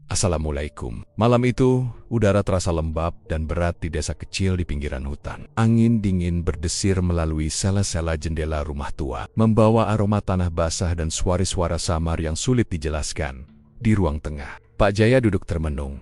Assalamualaikum. Malam itu, udara terasa lembab dan berat di desa kecil di pinggiran hutan. Angin dingin berdesir melalui sela-sela jendela rumah tua, membawa aroma tanah basah dan suara-suara samar yang sulit dijelaskan. Di ruang tengah, Pak Jaya duduk termenung,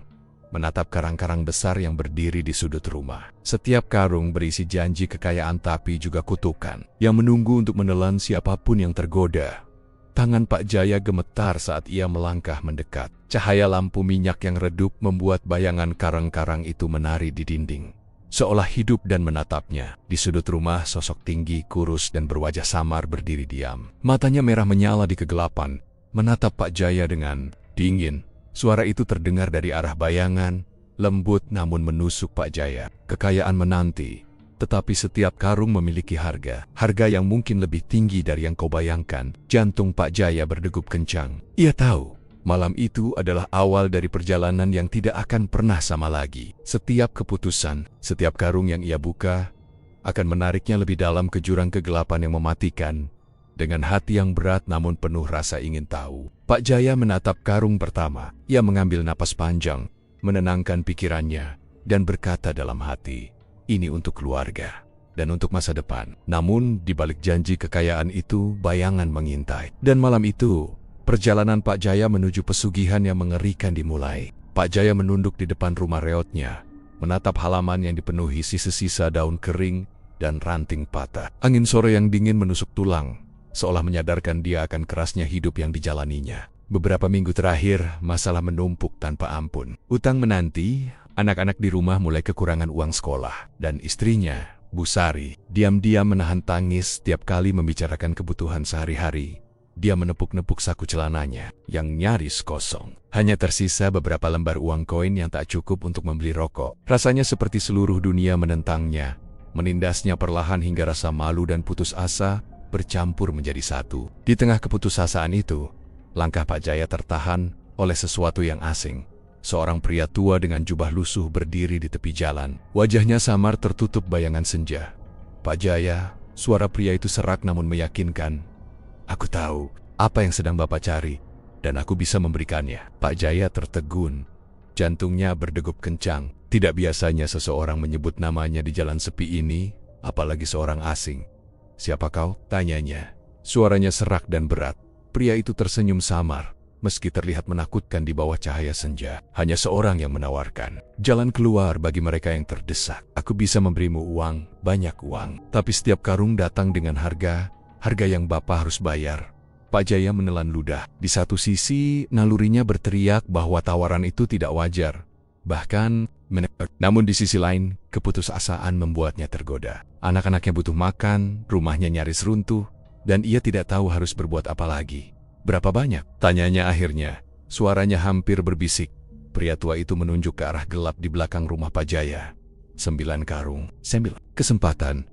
menatap karang-karang besar yang berdiri di sudut rumah. Setiap karung berisi janji kekayaan tapi juga kutukan, yang menunggu untuk menelan siapapun yang tergoda. Tangan Pak Jaya gemetar saat ia melangkah mendekat. Cahaya lampu minyak yang redup membuat bayangan karang-karang itu menari di dinding, seolah hidup dan menatapnya. Di sudut rumah, sosok tinggi, kurus, dan berwajah samar berdiri diam. Matanya merah menyala di kegelapan, menatap Pak Jaya dengan dingin. Suara itu terdengar dari arah bayangan, lembut namun menusuk Pak Jaya. Kekayaan menanti, tetapi setiap karung memiliki harga. Harga yang mungkin lebih tinggi dari yang kau bayangkan. Jantung Pak Jaya berdegup kencang. Ia tahu, malam itu adalah awal dari perjalanan yang tidak akan pernah sama lagi. Setiap keputusan, setiap karung yang ia buka, akan menariknya lebih dalam ke jurang kegelapan yang mematikan. Dengan hati yang berat namun penuh rasa ingin tahu, Pak Jaya menatap karung pertama. Ia mengambil napas panjang, menenangkan pikirannya, dan berkata dalam hati, ini untuk keluarga dan untuk masa depan. Namun, di balik janji kekayaan itu, bayangan mengintai. Dan malam itu, perjalanan Pak Jaya menuju pesugihan yang mengerikan dimulai. Pak Jaya menunduk di depan rumah reotnya, menatap halaman yang dipenuhi sisa-sisa daun kering dan ranting patah. Angin sore yang dingin menusuk tulang, seolah menyadarkan dia akan kerasnya hidup yang dijalaninya. Beberapa minggu terakhir, masalah menumpuk tanpa ampun. Utang menanti, anak-anak di rumah mulai kekurangan uang sekolah, dan istrinya, Bu Sari, diam-diam menahan tangis setiap kali membicarakan kebutuhan sehari-hari. Dia menepuk-nepuk saku celananya yang nyaris kosong. Hanya tersisa beberapa lembar uang koin yang tak cukup untuk membeli rokok. Rasanya seperti seluruh dunia menentangnya, menindasnya perlahan hingga rasa malu dan putus asa bercampur menjadi satu. Di tengah keputusasaan itu, langkah Pak Jaya tertahan oleh sesuatu yang asing. Seorang pria tua dengan jubah lusuh berdiri di tepi jalan. Wajahnya samar tertutup bayangan senja. Pak Jaya, suara pria itu serak namun meyakinkan. Aku tahu apa yang sedang Bapak cari, dan aku bisa memberikannya. Pak Jaya tertegun. Jantungnya berdegup kencang. Tidak biasanya seseorang menyebut namanya di jalan sepi ini, apalagi seorang asing. Siapa kau? Tanyanya. Suaranya serak dan berat. Pria itu tersenyum samar, meski terlihat menakutkan di bawah cahaya senja. Hanya seorang yang menawarkan jalan keluar bagi mereka yang terdesak. Aku bisa memberimu uang, banyak uang. Tapi setiap karung datang dengan harga yang Bapak harus bayar. Pak Jaya menelan ludah. Di satu sisi, nalurinya berteriak bahwa tawaran itu tidak wajar. Bahkan, namun di sisi lain, keputusasaan membuatnya tergoda. Anak-anaknya butuh makan, rumahnya nyaris runtuh, dan ia tidak tahu harus berbuat apa lagi. Berapa banyak? Tanyanya akhirnya. Suaranya hampir berbisik. Pria tua itu menunjuk ke arah gelap di belakang rumah Pak Jaya. 9 karung. 9. Kesempatan.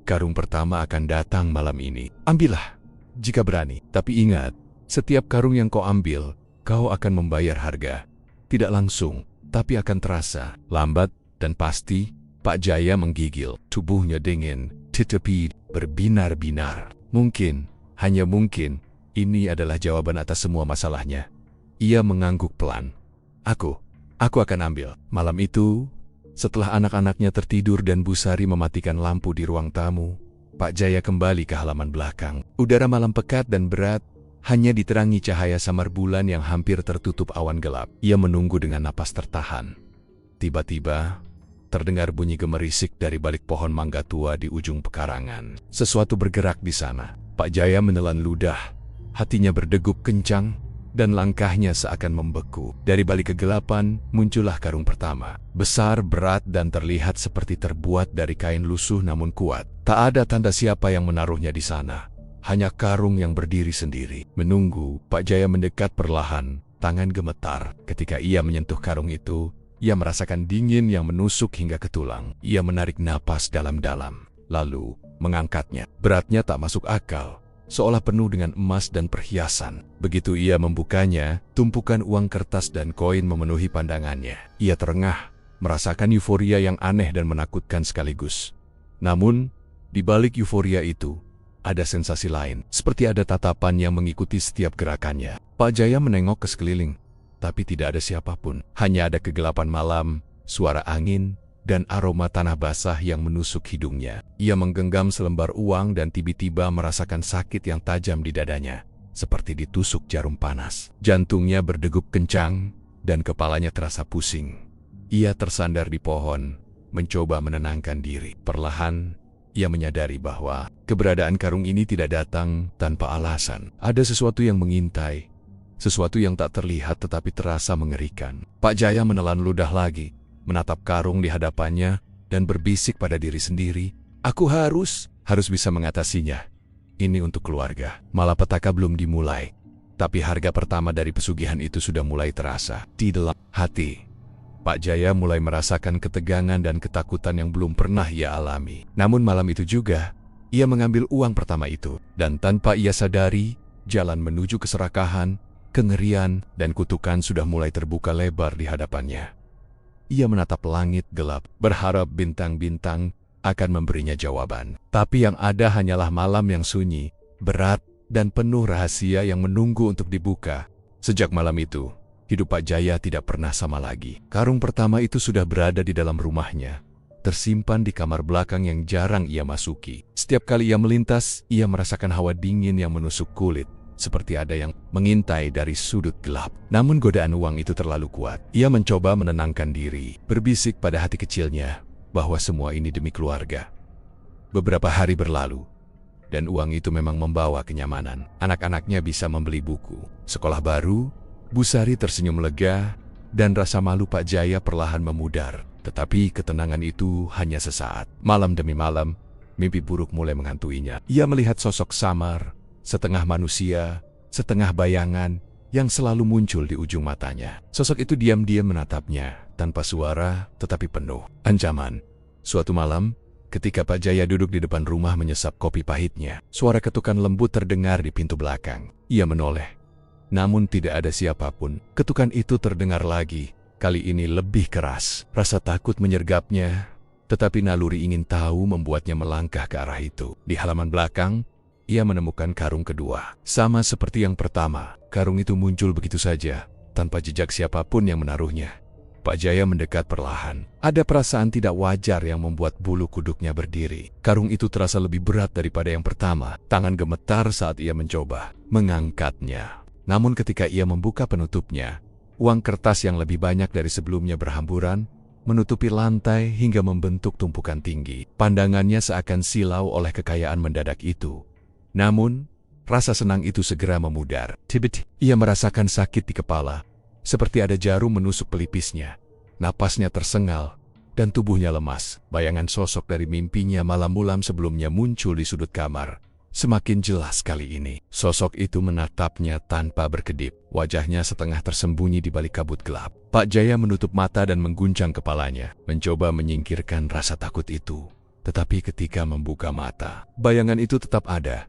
Karung pertama akan datang malam ini. Ambillah, jika berani. Tapi ingat, setiap karung yang kau ambil, kau akan membayar harga. Tidak langsung, tapi akan terasa. Lambat dan pasti, Pak Jaya menggigil. Tubuhnya dingin, tetapi berbinar-binar. Mungkin, hanya mungkin, ini adalah jawaban atas semua masalahnya. Ia mengangguk pelan. Aku akan ambil. Malam itu, setelah anak-anaknya tertidur dan Bu Sari mematikan lampu di ruang tamu, Pak Jaya kembali ke halaman belakang. Udara malam pekat dan berat, hanya diterangi cahaya samar bulan yang hampir tertutup awan gelap. Ia menunggu dengan napas tertahan. Tiba-tiba, terdengar bunyi gemerisik dari balik pohon mangga tua di ujung pekarangan. Sesuatu bergerak di sana. Pak Jaya menelan ludah. Hatinya berdegup kencang, dan langkahnya seakan membeku. Dari balik kegelapan, muncullah karung pertama. Besar, berat, dan terlihat seperti terbuat dari kain lusuh namun kuat. Tak ada tanda siapa yang menaruhnya di sana. Hanya karung yang berdiri sendiri. Menunggu, Pak Jaya mendekat perlahan, tangan gemetar. Ketika ia menyentuh karung itu, ia merasakan dingin yang menusuk hingga ke tulang. Ia menarik napas dalam-dalam, lalu mengangkatnya. Beratnya tak masuk akal, seolah penuh dengan emas dan perhiasan. Begitu ia membukanya, tumpukan uang kertas dan koin memenuhi pandangannya. Ia terengah, merasakan euforia yang aneh dan menakutkan sekaligus. Namun, di balik euforia itu, ada sensasi lain, seperti ada tatapan yang mengikuti setiap gerakannya. Pak Jaya menengok ke sekeliling. tapi tidak ada siapapun. Hanya ada kegelapan malam, suara angin, dan aroma tanah basah yang menusuk hidungnya. Ia menggenggam selembar uang dan tiba-tiba merasakan sakit yang tajam di dadanya, seperti ditusuk jarum panas. Jantungnya berdegup kencang, dan kepalanya terasa pusing. Ia tersandar di pohon, mencoba menenangkan diri. Perlahan, ia menyadari bahwa keberadaan karung ini tidak datang tanpa alasan. Ada sesuatu yang mengintai, sesuatu yang tak terlihat tetapi terasa mengerikan. Pak Jaya menelan ludah lagi, menatap karung di hadapannya, dan berbisik pada diri sendiri, "Aku harus bisa mengatasinya. Ini untuk keluarga." Malapetaka belum dimulai, tapi harga pertama dari pesugihan itu sudah mulai terasa. Di dalam hati, Pak Jaya mulai merasakan ketegangan dan ketakutan yang belum pernah ia alami. Namun malam itu juga, ia mengambil uang pertama itu, dan tanpa ia sadari, jalan menuju keserakahan, kengerian, dan kutukan sudah mulai terbuka lebar di hadapannya. Ia menatap langit gelap, berharap bintang-bintang akan memberinya jawaban. Tapi yang ada hanyalah malam yang sunyi, berat, dan penuh rahasia yang menunggu untuk dibuka. Sejak malam itu, hidup Pak Jaya tidak pernah sama lagi. Karung pertama itu sudah berada di dalam rumahnya, tersimpan di kamar belakang yang jarang ia masuki. Setiap kali ia melintas, ia merasakan hawa dingin yang menusuk kulit, seperti ada yang mengintai dari sudut gelap. Namun godaan uang itu terlalu kuat. Ia mencoba menenangkan diri, berbisik pada hati kecilnya bahwa semua ini demi keluarga. Beberapa hari berlalu, dan uang itu memang membawa kenyamanan. Anak-anaknya bisa membeli buku, sekolah baru, Bu Sari tersenyum lega, dan rasa malu Pak Jaya perlahan memudar. Tetapi ketenangan itu hanya sesaat. Malam demi malam, mimpi buruk mulai menghantuinya. Ia melihat sosok samar, setengah manusia, setengah bayangan, yang selalu muncul di ujung matanya. Sosok itu diam-diam menatapnya, tanpa suara tetapi penuh ancaman. Suatu malam, ketika Pak Jaya duduk di depan rumah menyesap kopi pahitnya, suara ketukan lembut terdengar di pintu belakang. Ia menoleh, namun tidak ada siapapun. Ketukan itu terdengar lagi, kali ini lebih keras. Rasa takut menyergapnya, tetapi naluri ingin tahu membuatnya melangkah ke arah itu. Di halaman belakang, ia menemukan karung kedua. Sama seperti yang pertama, karung itu muncul begitu saja, tanpa jejak siapapun yang menaruhnya. Pak Jaya mendekat perlahan. Ada perasaan tidak wajar yang membuat bulu kuduknya berdiri. Karung itu terasa lebih berat daripada yang pertama. Tangan gemetar saat ia mencoba mengangkatnya. Namun ketika ia membuka penutupnya, uang kertas yang lebih banyak dari sebelumnya berhamburan, menutupi lantai hingga membentuk tumpukan tinggi. Pandangannya seakan silau oleh kekayaan mendadak itu. Namun, rasa senang itu segera memudar. Tiba-tiba, ia merasakan sakit di kepala, seperti ada jarum menusuk pelipisnya. Napasnya tersengal, dan tubuhnya lemas. Bayangan sosok dari mimpinya malam-malam sebelumnya muncul di sudut kamar. Semakin jelas kali ini. Sosok itu menatapnya tanpa berkedip. Wajahnya setengah tersembunyi di balik kabut gelap. Pak Jaya menutup mata dan mengguncang kepalanya, mencoba menyingkirkan rasa takut itu. Tetapi ketika membuka mata, bayangan itu tetap ada.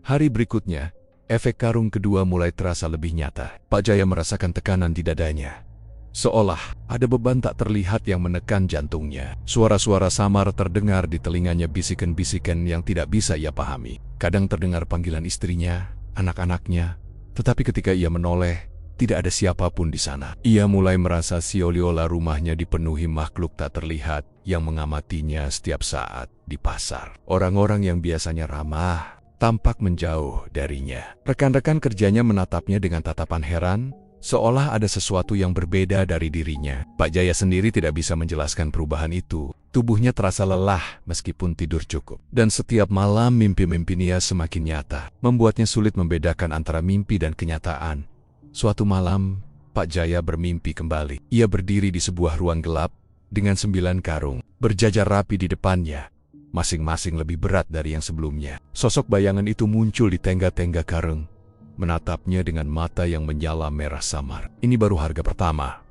Hari berikutnya, efek karung kedua mulai terasa lebih nyata. Pak Jaya merasakan tekanan di dadanya. Seolah ada beban tak terlihat yang menekan jantungnya. Suara-suara samar terdengar di telinganya, bisikan-bisikan yang tidak bisa ia pahami. Kadang terdengar panggilan istrinya, anak-anaknya. Tetapi ketika ia menoleh, tidak ada siapapun di sana. Ia mulai merasa seolah-olah rumahnya dipenuhi makhluk tak terlihat yang mengamatinya setiap saat di pasar. Orang-orang yang biasanya ramah tampak menjauh darinya. Rekan-rekan kerjanya menatapnya dengan tatapan heran, seolah ada sesuatu yang berbeda dari dirinya. Pak Jaya sendiri tidak bisa menjelaskan perubahan itu. Tubuhnya terasa lelah meskipun tidur cukup. Dan setiap malam mimpi-mimpi dia semakin nyata, membuatnya sulit membedakan antara mimpi dan kenyataan. Suatu malam, Pak Jaya bermimpi kembali. Ia berdiri di sebuah ruang gelap dengan 9 karung, berjajar rapi di depannya. Masing-masing lebih berat dari yang sebelumnya. Sosok bayangan itu muncul di tengga-tengga karung, menatapnya dengan mata yang menyala merah samar. Ini baru harga pertama.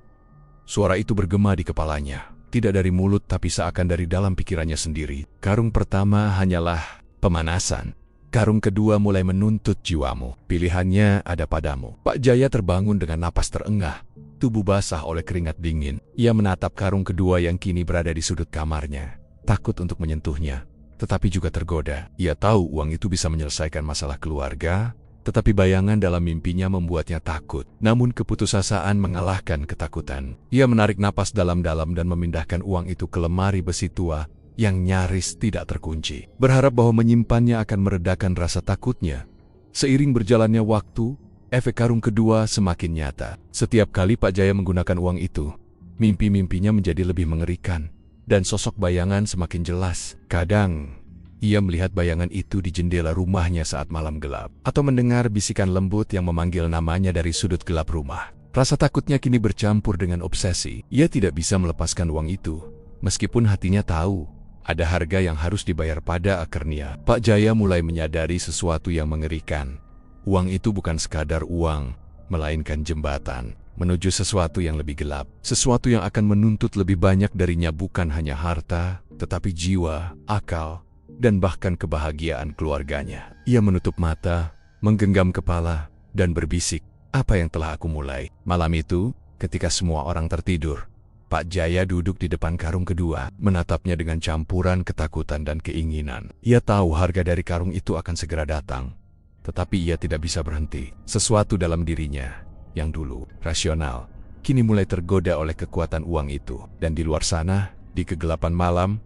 Suara itu bergema di kepalanya, tidak dari mulut tapi seakan dari dalam pikirannya sendiri. Karung pertama hanyalah pemanasan. Karung kedua mulai menuntut jiwamu. Pilihannya ada padamu. Pak Jaya terbangun dengan napas terengah, tubuh basah oleh keringat dingin. Ia menatap karung kedua yang kini berada di sudut kamarnya. Takut untuk menyentuhnya, tetapi juga tergoda. Ia tahu uang itu bisa menyelesaikan masalah keluarga, Tetapi bayangan dalam mimpinya membuatnya takut. Namun keputusasaan mengalahkan ketakutan. Ia menarik napas dalam-dalam dan memindahkan uang itu ke lemari besi tua yang nyaris tidak terkunci. Berharap bahwa menyimpannya akan meredakan rasa takutnya. Seiring berjalannya waktu, efek karung kedua semakin nyata. Setiap kali Pak Jaya menggunakan uang itu, mimpi-mimpinya menjadi lebih mengerikan. Dan sosok bayangan semakin jelas. Kadang, ia melihat bayangan itu di jendela rumahnya saat malam gelap, atau mendengar bisikan lembut yang memanggil namanya dari sudut gelap rumah. Rasa takutnya kini bercampur dengan obsesi. Ia tidak bisa melepaskan uang itu, meskipun hatinya tahu ada harga yang harus dibayar pada akhirnya. Pak Jaya mulai menyadari sesuatu yang mengerikan. Uang itu bukan sekadar uang, melainkan jembatan menuju sesuatu yang lebih gelap. Sesuatu yang akan menuntut lebih banyak darinya, bukan hanya harta, tetapi jiwa, akal, dan bahkan kebahagiaan keluarganya. Ia menutup mata, menggenggam kepala, dan berbisik, "Apa yang telah aku mulai?" Malam itu, ketika semua orang tertidur, Pak Jaya duduk di depan karung kedua, menatapnya dengan campuran ketakutan dan keinginan. Ia tahu harga dari karung itu akan segera datang, tetapi ia tidak bisa berhenti. Sesuatu dalam dirinya, yang dulu rasional, kini mulai tergoda oleh kekuatan uang itu. Dan di luar sana, di kegelapan malam,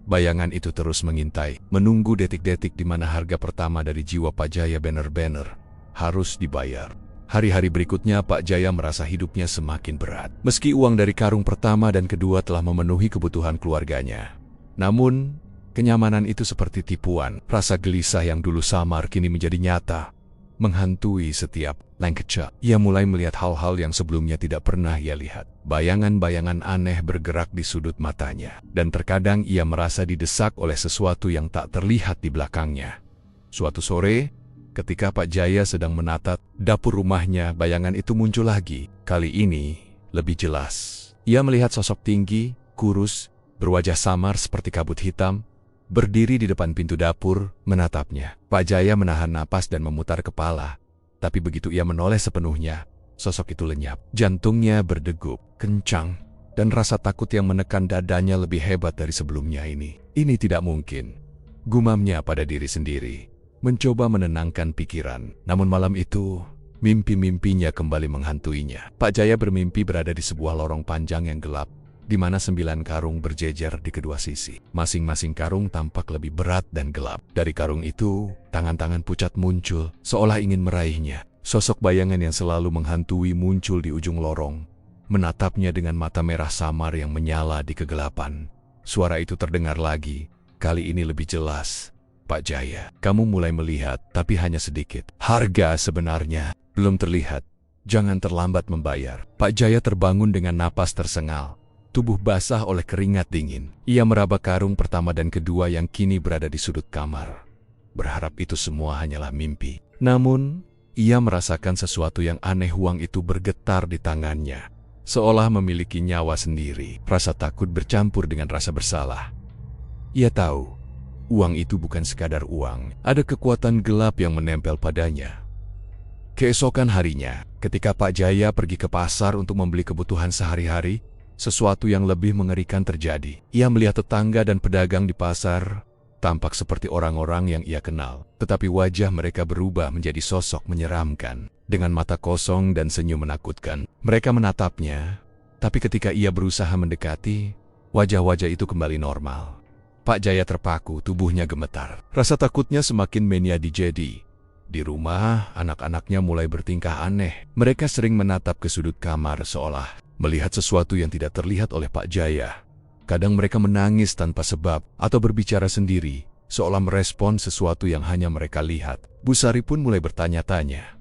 bayangan itu terus mengintai, menunggu detik-detik di mana harga pertama dari jiwa Pak Jaya benar-benar harus dibayar. Hari-hari berikutnya Pak Jaya merasa hidupnya semakin berat. Meski uang dari karung pertama dan kedua telah memenuhi kebutuhan keluarganya, namun kenyamanan itu seperti tipuan. Rasa gelisah yang dulu samar kini menjadi nyata, menghantui setiap langkah. Ia mulai melihat hal-hal yang sebelumnya tidak pernah ia lihat. Bayangan-bayangan aneh bergerak di sudut matanya, dan terkadang ia merasa didesak oleh sesuatu yang tak terlihat di belakangnya. Suatu sore, ketika Pak Jaya sedang menatap dapur rumahnya, bayangan itu muncul lagi. Kali ini lebih jelas. Ia melihat sosok tinggi, kurus, berwajah samar seperti kabut hitam, berdiri di depan pintu dapur, menatapnya. Pak Jaya menahan napas dan memutar kepala. Tapi begitu ia menoleh sepenuhnya, sosok itu lenyap. Jantungnya berdegup kencang, dan rasa takut yang menekan dadanya lebih hebat dari sebelumnya ini. Ini tidak mungkin, gumamnya pada diri sendiri, mencoba menenangkan pikiran. Namun malam itu, mimpi-mimpinya kembali menghantuinya. Pak Jaya bermimpi berada di sebuah lorong panjang yang gelap, di mana 9 karung berjejer di kedua sisi. Masing-masing karung tampak lebih berat dan gelap. Dari karung itu, tangan-tangan pucat muncul, seolah ingin meraihnya. Sosok bayangan yang selalu menghantui muncul di ujung lorong, menatapnya dengan mata merah samar yang menyala di kegelapan. Suara itu terdengar lagi, kali ini lebih jelas. "Pak Jaya, kamu mulai melihat, tapi hanya sedikit. Harga sebenarnya belum terlihat. Jangan terlambat membayar." Pak Jaya terbangun dengan napas tersengal. Tubuh basah oleh keringat dingin. Ia meraba karung pertama dan kedua yang kini berada di sudut kamar, berharap itu semua hanyalah mimpi. Namun, ia merasakan sesuatu yang aneh. Uang itu bergetar di tangannya, seolah memiliki nyawa sendiri. Rasa takut bercampur dengan rasa bersalah. Ia tahu, uang itu bukan sekadar uang. Ada kekuatan gelap yang menempel padanya. Keesokan harinya, ketika Pak Jaya pergi ke pasar untuk membeli kebutuhan sehari-hari, sesuatu yang lebih mengerikan terjadi. Ia melihat tetangga dan pedagang di pasar tampak seperti orang-orang yang ia kenal, tetapi wajah mereka berubah menjadi sosok menyeramkan, dengan mata kosong dan senyum menakutkan. Mereka menatapnya, tapi ketika ia berusaha mendekati, wajah-wajah itu kembali normal. Pak Jaya terpaku, tubuhnya gemetar. Rasa takutnya semakin menjadi. Di rumah, anak-anaknya mulai bertingkah aneh. Mereka sering menatap ke sudut kamar seolah melihat sesuatu yang tidak terlihat oleh Pak Jaya. Kadang mereka menangis tanpa sebab atau berbicara sendiri, seolah merespon sesuatu yang hanya mereka lihat. Bu Sari pun mulai bertanya-tanya,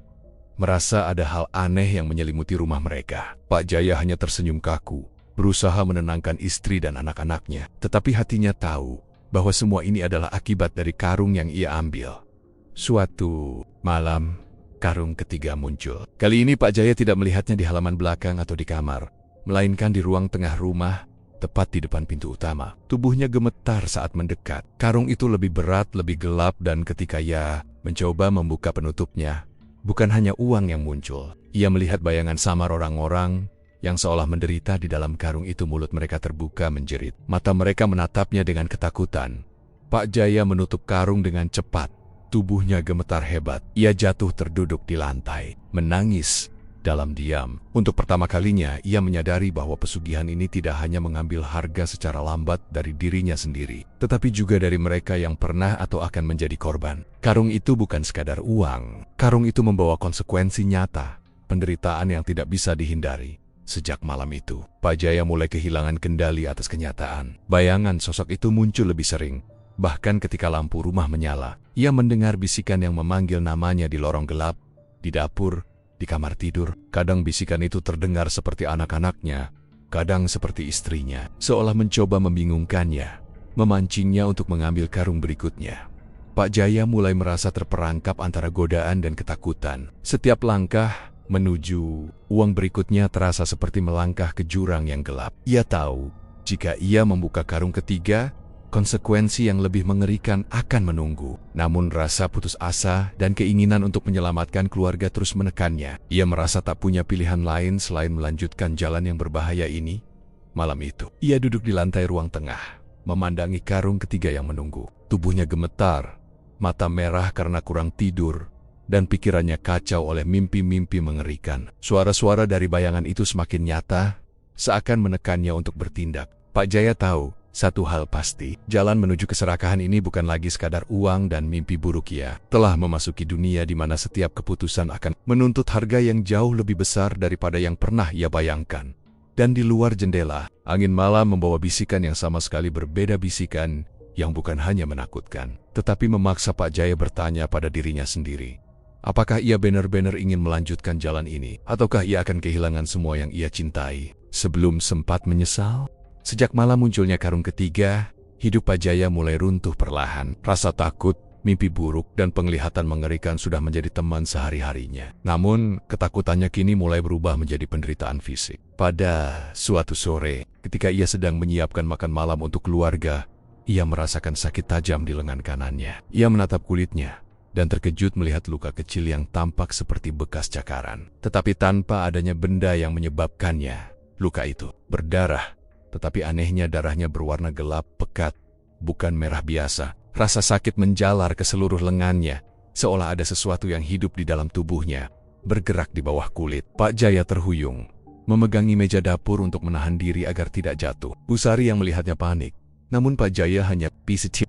merasa ada hal aneh yang menyelimuti rumah mereka. Pak Jaya hanya tersenyum kaku, berusaha menenangkan istri dan anak-anaknya. Tetapi hatinya tahu bahwa semua ini adalah akibat dari karung yang ia ambil. Suatu malam, karung ketiga muncul. Kali ini Pak Jaya tidak melihatnya di halaman belakang atau di kamar, melainkan di ruang tengah rumah, tepat di depan pintu utama. Tubuhnya gemetar saat mendekat. Karung itu lebih berat, lebih gelap, dan ketika ia mencoba membuka penutupnya, bukan hanya uang yang muncul. Ia melihat bayangan samar orang-orang yang seolah menderita di dalam karung itu. Mulut mereka terbuka menjerit. Mata mereka menatapnya dengan ketakutan. Pak Jaya menutup karung dengan cepat. Tubuhnya gemetar hebat. Ia jatuh terduduk di lantai, menangis dalam diam. Untuk pertama kalinya, ia menyadari bahwa pesugihan ini tidak hanya mengambil harga secara lambat dari dirinya sendiri, tetapi juga dari mereka yang pernah atau akan menjadi korban. Karung itu bukan sekadar uang. Karung itu membawa konsekuensi nyata, penderitaan yang tidak bisa dihindari. Sejak malam itu, Pak Jaya mulai kehilangan kendali atas kenyataan. Bayangan sosok itu muncul lebih sering. Bahkan ketika lampu rumah menyala, ia mendengar bisikan yang memanggil namanya di lorong gelap, di dapur, di kamar tidur. Kadang bisikan itu terdengar seperti anak-anaknya, kadang seperti istrinya, seolah mencoba membingungkannya, memancingnya untuk mengambil karung berikutnya. Pak Jaya mulai merasa terperangkap antara godaan dan ketakutan. Setiap langkah menuju uang berikutnya terasa seperti melangkah ke jurang yang gelap. Ia tahu, jika ia membuka karung ketiga, konsekuensi yang lebih mengerikan akan menunggu. Namun rasa putus asa dan keinginan untuk menyelamatkan keluarga terus menekannya. Ia merasa tak punya pilihan lain selain melanjutkan jalan yang berbahaya ini. Malam itu, ia duduk di lantai ruang tengah, memandangi karung ketiga yang menunggu. Tubuhnya gemetar, mata merah karena kurang tidur, dan pikirannya kacau oleh mimpi-mimpi mengerikan. Suara-suara dari bayangan itu semakin nyata, seakan menekannya untuk bertindak. Pak Jaya tahu, satu hal pasti, jalan menuju keserakahan ini bukan lagi sekadar uang dan mimpi buruk. Ia telah memasuki dunia di mana setiap keputusan akan menuntut harga yang jauh lebih besar daripada yang pernah ia bayangkan. Dan di luar jendela, angin malam membawa bisikan yang sama sekali berbeda, bisikan yang bukan hanya menakutkan, tetapi memaksa Pak Jaya bertanya pada dirinya sendiri. Apakah ia benar-benar ingin melanjutkan jalan ini? Ataukah ia akan kehilangan semua yang ia cintai sebelum sempat menyesal? Sejak malam munculnya karung ketiga, hidup Pak Jaya mulai runtuh perlahan. Rasa takut, mimpi buruk, dan penglihatan mengerikan sudah menjadi teman sehari-harinya. Namun, ketakutannya kini mulai berubah menjadi penderitaan fisik. Pada suatu sore, ketika ia sedang menyiapkan makan malam untuk keluarga, ia merasakan sakit tajam di lengan kanannya. Ia menatap kulitnya dan terkejut melihat luka kecil yang tampak seperti bekas cakaran. Tetapi tanpa adanya benda yang menyebabkannya, luka itu berdarah. Tetapi anehnya darahnya berwarna gelap pekat, bukan merah biasa. Rasa sakit menjalar ke seluruh lengannya, seolah ada sesuatu yang hidup di dalam tubuhnya, bergerak di bawah kulit. Pak Jaya terhuyung, memegangi meja dapur untuk menahan diri agar tidak jatuh. Bu Sari yang melihatnya panik, namun Pak Jaya hanya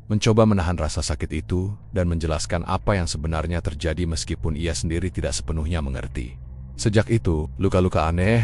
mencoba menahan rasa sakit itu dan menjelaskan apa yang sebenarnya terjadi meskipun ia sendiri tidak sepenuhnya mengerti. Sejak itu, luka-luka aneh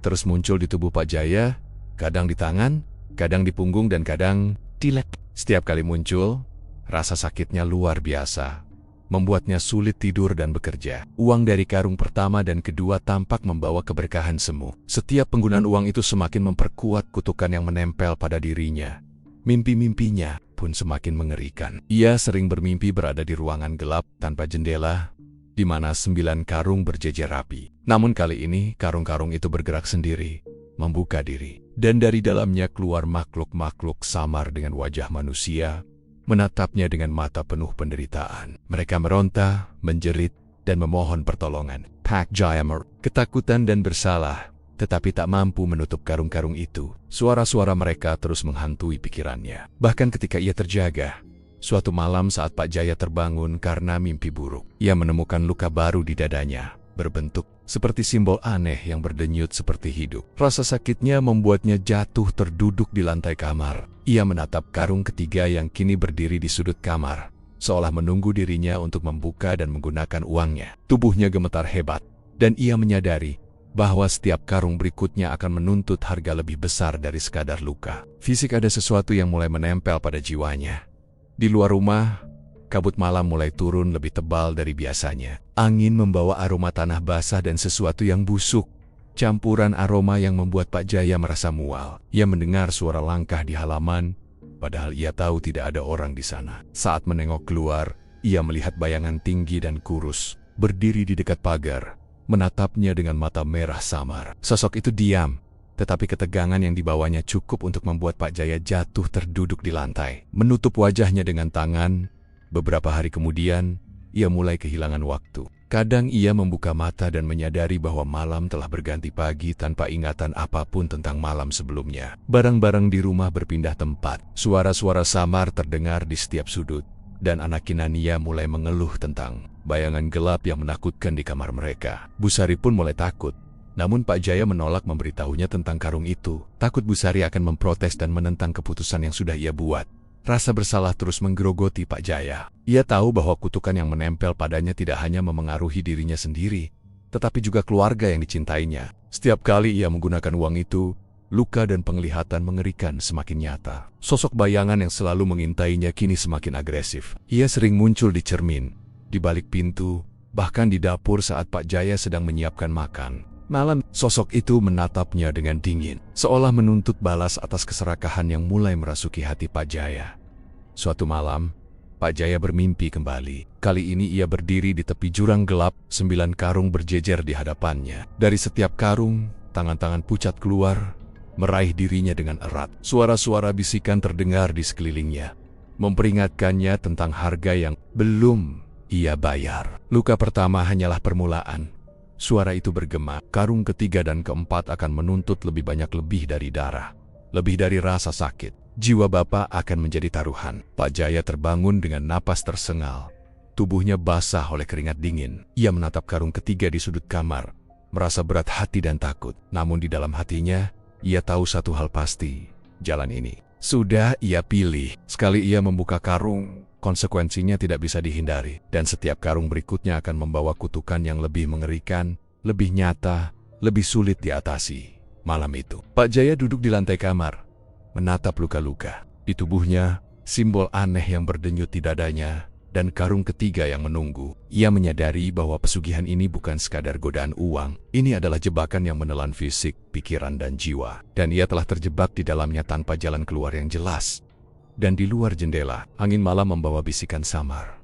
terus muncul di tubuh Pak Jaya, kadang di tangan, kadang di punggung, dan kadang di leher. Setiap kali muncul, rasa sakitnya luar biasa, membuatnya sulit tidur dan bekerja. Uang dari karung pertama dan kedua tampak membawa keberkahan semu. Setiap penggunaan uang itu semakin memperkuat kutukan yang menempel pada dirinya. Mimpi-mimpinya pun semakin mengerikan. Ia sering bermimpi berada di ruangan gelap tanpa jendela, di mana 9 karung berjejer rapi. Namun kali ini, karung-karung itu bergerak sendiri, membuka diri. Dan dari dalamnya keluar makhluk-makhluk samar dengan wajah manusia, menatapnya dengan mata penuh penderitaan. Mereka meronta, menjerit, dan memohon pertolongan. Pak Jaya ketakutan dan bersalah, tetapi tak mampu menutup karung-karung itu. Suara-suara mereka terus menghantui pikirannya. Bahkan ketika ia terjaga, suatu malam saat Pak Jaya terbangun karena mimpi buruk, ia menemukan luka baru di dadanya, berbentuk seperti simbol aneh yang berdenyut seperti hidup. Rasa sakitnya membuatnya jatuh terduduk di lantai kamar. Ia menatap karung ketiga yang kini berdiri di sudut kamar, seolah menunggu dirinya untuk membuka dan menggunakan uangnya. Tubuhnya gemetar hebat, dan ia menyadari bahwa setiap karung berikutnya akan menuntut harga lebih besar dari sekadar luka. Fisik ada sesuatu yang mulai menempel pada jiwanya. Di luar rumah, kabut malam mulai turun lebih tebal dari biasanya. Angin membawa aroma tanah basah dan sesuatu yang busuk. Campuran aroma yang membuat Pak Jaya merasa mual. Ia mendengar suara langkah di halaman, padahal ia tahu tidak ada orang di sana. Saat menengok keluar, ia melihat bayangan tinggi dan kurus, berdiri di dekat pagar, menatapnya dengan mata merah samar. Sosok itu diam, tetapi ketegangan yang dibawanya cukup untuk membuat Pak Jaya jatuh terduduk di lantai, menutup wajahnya dengan tangan. Beberapa hari kemudian, ia mulai kehilangan waktu. Kadang ia membuka mata dan menyadari bahwa malam telah berganti pagi tanpa ingatan apapun tentang malam sebelumnya. Barang-barang di rumah berpindah tempat. Suara-suara samar terdengar di setiap sudut, dan anak Kinania mulai mengeluh tentang bayangan gelap yang menakutkan di kamar mereka. Busari pun mulai takut. Namun Pak Jaya menolak memberitahunya tentang karung itu. Takut Busari akan memprotes dan menentang keputusan yang sudah ia buat. Rasa bersalah terus menggerogoti Pak Jaya. Ia tahu bahwa kutukan yang menempel padanya tidak hanya memengaruhi dirinya sendiri, tetapi juga keluarga yang dicintainya. Setiap kali ia menggunakan uang itu, luka dan penglihatan mengerikan semakin nyata. Sosok bayangan yang selalu mengintainya kini semakin agresif. Ia sering muncul di cermin, di balik pintu, bahkan di dapur saat Pak Jaya sedang menyiapkan makan. Malam, sosok itu menatapnya dengan dingin, seolah menuntut balas atas keserakahan yang mulai merasuki hati Pak Jaya. Suatu malam, Pak Jaya bermimpi kembali. Kali ini ia berdiri di tepi jurang gelap, 9 karung berjejer di hadapannya. Dari setiap karung, tangan-tangan pucat keluar, meraih dirinya dengan erat. Suara-suara bisikan terdengar di sekelilingnya, memperingatkannya tentang harga yang belum ia bayar. Luka pertama hanyalah permulaan. Suara itu bergema, karung ketiga dan keempat akan menuntut lebih banyak, lebih dari darah, lebih dari rasa sakit. Jiwa Bapak akan menjadi taruhan. Pak Jaya terbangun dengan napas tersengal. Tubuhnya basah oleh keringat dingin. Ia menatap karung ketiga di sudut kamar, merasa berat hati dan takut. Namun di dalam hatinya, ia tahu satu hal pasti, jalan ini sudah ia pilih. Sekali ia membuka karung, konsekuensinya tidak bisa dihindari. Dan setiap karung berikutnya akan membawa kutukan yang lebih mengerikan, lebih nyata, lebih sulit diatasi. Malam itu, Pak Jaya duduk di lantai kamar, menatap luka-luka di tubuhnya, simbol aneh yang berdenyut di dadanya, dan karung ketiga yang menunggu. Ia menyadari bahwa pesugihan ini bukan sekadar godaan uang. Ini adalah jebakan yang menelan fisik, pikiran, dan jiwa. Dan ia telah terjebak di dalamnya tanpa jalan keluar yang jelas. Dan di luar jendela, angin malam membawa bisikan samar.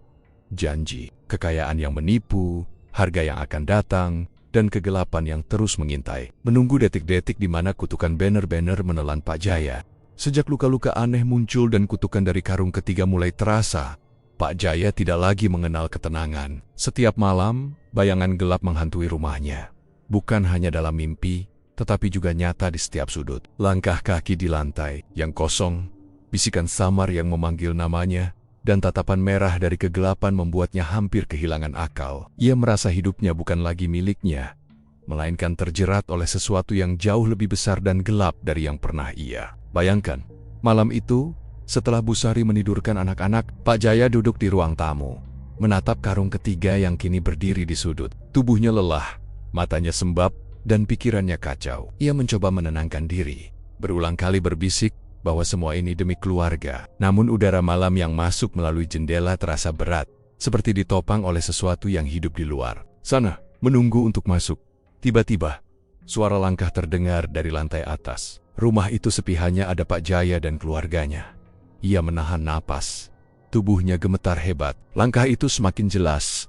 Janji, kekayaan yang menipu, harga yang akan datang, dan kegelapan yang terus mengintai. Menunggu detik-detik di mana kutukan benar-benar menelan Pak Jaya. Sejak luka-luka aneh muncul dan kutukan dari karung ketiga mulai terasa, Pak Jaya tidak lagi mengenal ketenangan. Setiap malam, bayangan gelap menghantui rumahnya. Bukan hanya dalam mimpi, tetapi juga nyata di setiap sudut. Langkah kaki di lantai yang kosong, bisikan samar yang memanggil namanya, dan tatapan merah dari kegelapan membuatnya hampir kehilangan akal. Ia merasa hidupnya bukan lagi miliknya, melainkan terjerat oleh sesuatu yang jauh lebih besar dan gelap dari yang pernah ia bayangkan. Malam itu, setelah Busari menidurkan anak-anak, Pak Jaya duduk di ruang tamu, menatap karung ketiga yang kini berdiri di sudut. Tubuhnya lelah, matanya sembab, dan pikirannya kacau. Ia mencoba menenangkan diri, berulang kali berbisik bahwa semua ini demi keluarga. Namun udara malam yang masuk melalui jendela terasa berat, seperti ditopang oleh sesuatu yang hidup di luar sana, menunggu untuk masuk. Tiba-tiba, suara langkah terdengar dari lantai atas. Rumah itu sepi, hanya ada Pak Jaya dan keluarganya. Ia menahan napas, tubuhnya gemetar hebat. Langkah itu semakin jelas,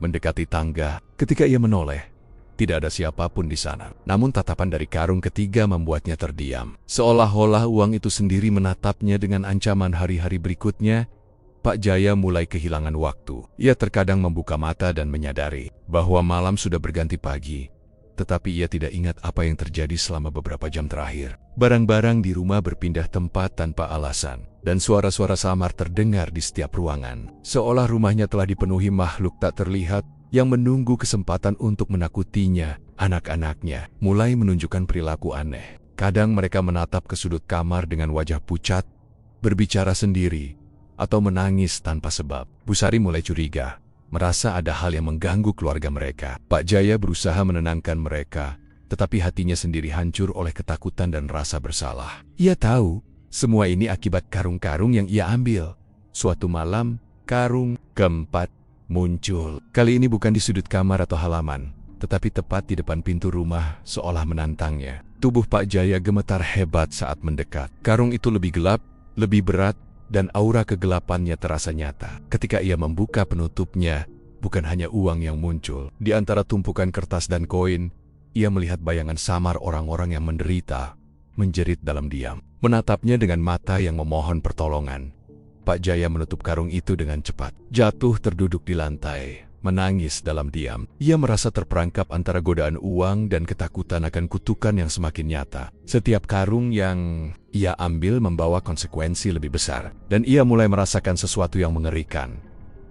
mendekati tangga. Ketika ia menoleh, tidak ada siapapun di sana. Namun tatapan dari karung ketiga membuatnya terdiam. Seolah-olah uang itu sendiri menatapnya dengan ancaman hari-hari berikutnya. Pak Jaya mulai kehilangan waktu. Ia terkadang membuka mata dan menyadari bahwa malam sudah berganti pagi. Tetapi ia tidak ingat apa yang terjadi selama beberapa jam terakhir. Barang-barang di rumah berpindah tempat tanpa alasan, dan suara-suara samar terdengar di setiap ruangan. Seolah rumahnya telah dipenuhi makhluk tak terlihat yang menunggu kesempatan untuk menakutinya. Anak-anaknya mulai menunjukkan perilaku aneh. Kadang mereka menatap ke sudut kamar dengan wajah pucat, berbicara sendiri, atau menangis tanpa sebab. Busari mulai curiga, merasa ada hal yang mengganggu keluarga mereka. Pak Jaya berusaha menenangkan mereka, tetapi hatinya sendiri hancur oleh ketakutan dan rasa bersalah. Ia tahu, semua ini akibat karung-karung yang ia ambil. Suatu malam, karung keempat muncul. Kali ini bukan di sudut kamar atau halaman, tetapi tepat di depan pintu rumah, seolah menantangnya. Tubuh Pak Jaya gemetar hebat saat mendekat. Karung itu lebih gelap, lebih berat, dan aura kegelapannya terasa nyata. Ketika ia membuka penutupnya, bukan hanya uang yang muncul. Di antara tumpukan kertas dan koin, ia melihat bayangan samar orang-orang yang menderita, menjerit dalam diam. Menatapnya dengan mata yang memohon pertolongan. Pak Jaya menutup karung itu dengan cepat. Jatuh terduduk di lantai, menangis dalam diam. Ia merasa terperangkap antara godaan uang dan ketakutan akan kutukan yang semakin nyata. Setiap karung yang ia ambil membawa konsekuensi lebih besar. Dan ia mulai merasakan sesuatu yang mengerikan.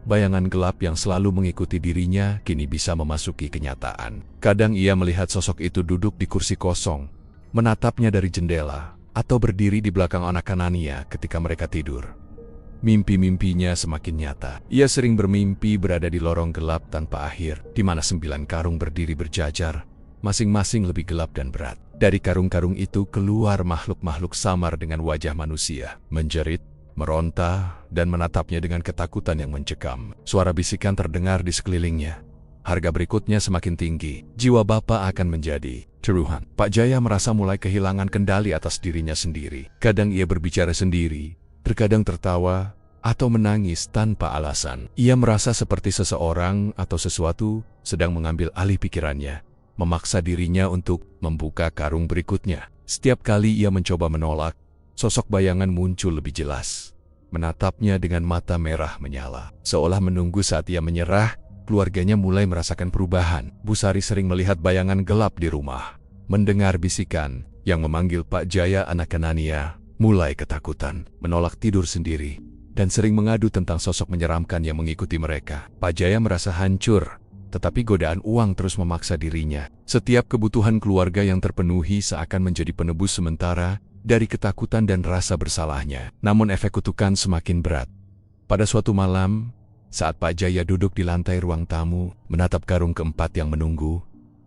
Bayangan gelap yang selalu mengikuti dirinya kini bisa memasuki kenyataan. Kadang ia melihat sosok itu duduk di kursi kosong, menatapnya dari jendela, atau berdiri di belakang anak kanannya ketika mereka tidur. Mimpi-mimpinya semakin nyata. Ia sering bermimpi berada di lorong gelap tanpa akhir, di mana 9 karung berdiri berjajar, masing-masing lebih gelap dan berat. Dari karung-karung itu keluar makhluk-makhluk samar dengan wajah manusia, menjerit, meronta, dan menatapnya dengan ketakutan yang mencekam. Suara bisikan terdengar di sekelilingnya. Harga berikutnya semakin tinggi. Jiwa Bapak akan menjadi taruhan. Pak Jaya merasa mulai kehilangan kendali atas dirinya sendiri. Kadang ia berbicara sendiri, terkadang tertawa, atau menangis tanpa alasan. Ia merasa seperti seseorang atau sesuatu sedang mengambil alih pikirannya, memaksa dirinya untuk membuka karung berikutnya. Setiap kali ia mencoba menolak, sosok bayangan muncul lebih jelas, menatapnya dengan mata merah menyala. Seolah menunggu saat ia menyerah, keluarganya mulai merasakan perubahan. Bu Sari sering melihat bayangan gelap di rumah, mendengar bisikan yang memanggil Pak Jaya anak kanannya, mulai ketakutan, menolak tidur sendiri, dan sering mengadu tentang sosok menyeramkan yang mengikuti mereka. Pak Jaya merasa hancur, tetapi godaan uang terus memaksa dirinya. Setiap kebutuhan keluarga yang terpenuhi seakan menjadi penebus sementara dari ketakutan dan rasa bersalahnya. Namun efek kutukan semakin berat. Pada suatu malam, saat Pak Jaya duduk di lantai ruang tamu, menatap karung keempat yang menunggu,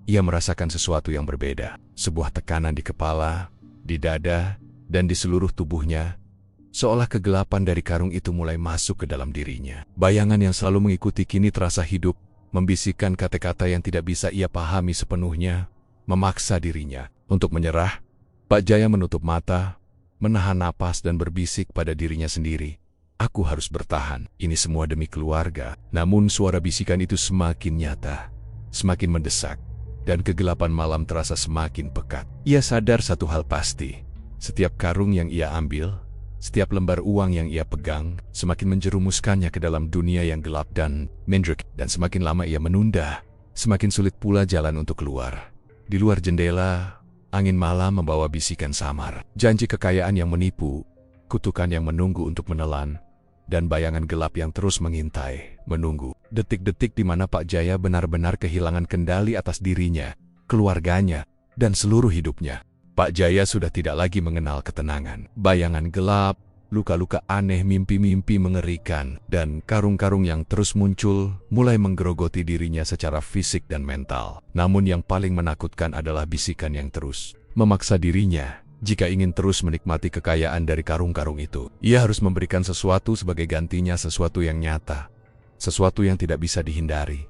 ia merasakan sesuatu yang berbeda. Sebuah tekanan di kepala, di dada, dan di seluruh tubuhnya, seolah kegelapan dari karung itu mulai masuk ke dalam dirinya. Bayangan yang selalu mengikuti kini terasa hidup, membisikkan kata-kata yang tidak bisa ia pahami sepenuhnya, memaksa dirinya untuk menyerah. Pak Jaya menutup mata, menahan napas dan berbisik pada dirinya sendiri, "Aku harus bertahan, ini semua demi keluarga." Namun suara bisikan itu semakin nyata, semakin mendesak, dan kegelapan malam terasa semakin pekat. Ia sadar satu hal pasti, setiap karung yang ia ambil, setiap lembar uang yang ia pegang, semakin menjerumuskannya ke dalam dunia yang gelap dan mendrik. Dan semakin lama ia menunda, semakin sulit pula jalan untuk keluar. Di luar jendela, angin malam membawa bisikan samar, janji kekayaan yang menipu, kutukan yang menunggu untuk menelan, dan bayangan gelap yang terus mengintai, menunggu. Detik-detik di mana Pak Jaya benar-benar kehilangan kendali atas dirinya, keluarganya, dan seluruh hidupnya. Pak Jaya sudah tidak lagi mengenal ketenangan. Bayangan gelap, luka-luka aneh, mimpi-mimpi mengerikan, dan karung-karung yang terus muncul mulai menggerogoti dirinya secara fisik dan mental. Namun yang paling menakutkan adalah bisikan yang terus memaksa dirinya. Jika ingin terus menikmati kekayaan dari karung-karung itu, ia harus memberikan sesuatu sebagai gantinya, sesuatu yang nyata, sesuatu yang tidak bisa dihindari.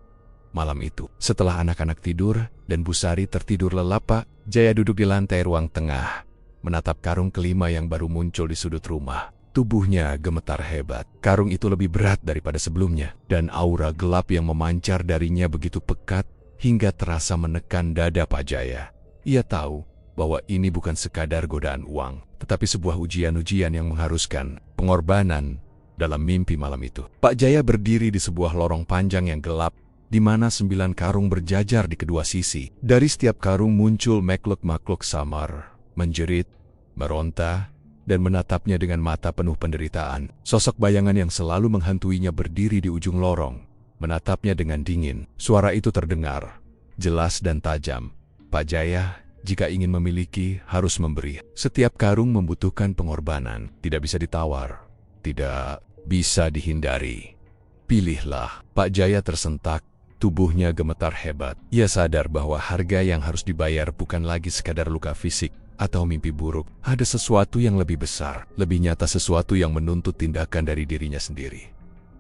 Malam itu, setelah anak-anak tidur dan Bu Sari tertidur lelap, Pak Jaya duduk di lantai ruang tengah, menatap karung kelima yang baru muncul di sudut rumah. Tubuhnya gemetar hebat. Karung itu lebih berat daripada sebelumnya, dan aura gelap yang memancar darinya begitu pekat hingga terasa menekan dada Pak Jaya. Ia tahu bahwa ini bukan sekadar godaan uang, tetapi sebuah ujian-ujian yang mengharuskan pengorbanan dalam mimpi malam itu. Pak Jaya berdiri di sebuah lorong panjang yang gelap, di mana 9 karung berjajar di kedua sisi. Dari setiap karung muncul makhluk-makhluk samar, menjerit, meronta, dan menatapnya dengan mata penuh penderitaan. Sosok bayangan yang selalu menghantuinya berdiri di ujung lorong, menatapnya dengan dingin. Suara itu terdengar, jelas dan tajam. "Pak Jaya, jika ingin memiliki, harus memberi. Setiap karung membutuhkan pengorbanan, tidak bisa ditawar, tidak bisa dihindari. Pilihlah." Pak Jaya tersentak. Tubuhnya gemetar hebat. Ia sadar bahwa harga yang harus dibayar bukan lagi sekadar luka fisik atau mimpi buruk. Ada sesuatu yang lebih besar, lebih nyata, sesuatu yang menuntut tindakan dari dirinya sendiri.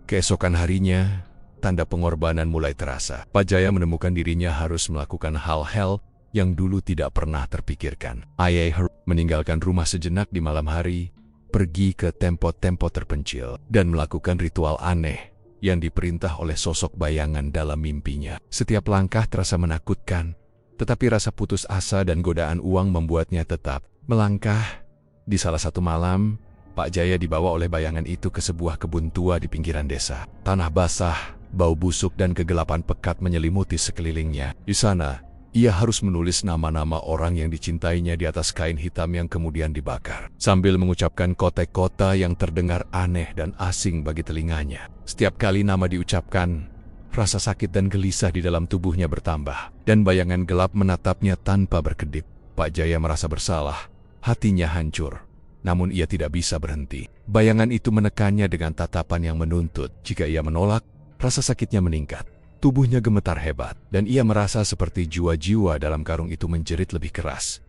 Keesokan harinya, tanda pengorbanan mulai terasa. Pak Jaya menemukan dirinya harus melakukan hal-hal yang dulu tidak pernah terpikirkan. Ayah meninggalkan rumah sejenak di malam hari, pergi ke tempat-tempat terpencil, dan melakukan ritual aneh yang diperintah oleh sosok bayangan dalam mimpinya. Setiap langkah terasa menakutkan, tetapi rasa putus asa dan godaan uang membuatnya tetap melangkah. Di salah satu malam, Pak Jaya dibawa oleh bayangan itu ke sebuah kebun tua di pinggiran desa. Tanah basah, bau busuk dan kegelapan pekat menyelimuti sekelilingnya. Di sana, Ia harus menulis nama-nama orang yang dicintainya di atas kain hitam yang kemudian dibakar. Sambil mengucapkan kota-kota yang terdengar aneh dan asing bagi telinganya. Setiap kali nama diucapkan, rasa sakit dan gelisah di dalam tubuhnya bertambah. Dan bayangan gelap menatapnya tanpa berkedip. Pak Jaya merasa bersalah, hatinya hancur. Namun ia tidak bisa berhenti. Bayangan itu menekannya dengan tatapan yang menuntut. Jika ia menolak, rasa sakitnya meningkat. Tubuhnya gemetar hebat, dan ia merasa seperti jiwa-jiwa dalam karung itu menjerit lebih keras.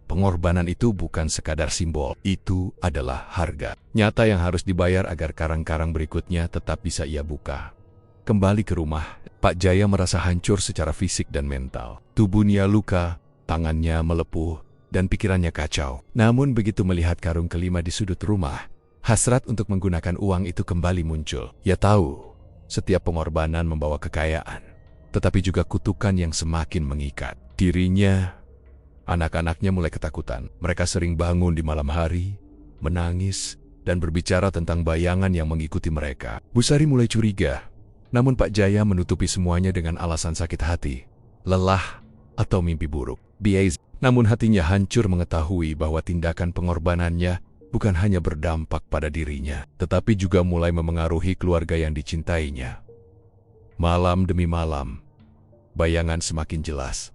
Pengorbanan itu bukan sekadar simbol, itu adalah harga nyata yang harus dibayar agar karang-karang berikutnya tetap bisa ia buka. Kembali ke rumah, Pak Jaya merasa hancur secara fisik dan mental. Tubuhnya luka, tangannya melepuh, dan pikirannya kacau. Namun begitu melihat karung kelima di sudut rumah, hasrat untuk menggunakan uang itu kembali muncul. Ia tahu, setiap pengorbanan membawa kekayaan, tetapi juga kutukan yang semakin mengikat. Dirinya, anak-anaknya mulai ketakutan. Mereka sering bangun di malam hari, menangis, dan berbicara tentang bayangan yang mengikuti mereka. Bu Sari mulai curiga, namun Pak Jaya menutupi semuanya dengan alasan sakit hati, lelah, atau mimpi buruk. Namun hatinya hancur mengetahui bahwa tindakan pengorbanannya bukan hanya berdampak pada dirinya, tetapi juga mulai memengaruhi keluarga yang dicintainya. Malam demi malam, bayangan semakin jelas.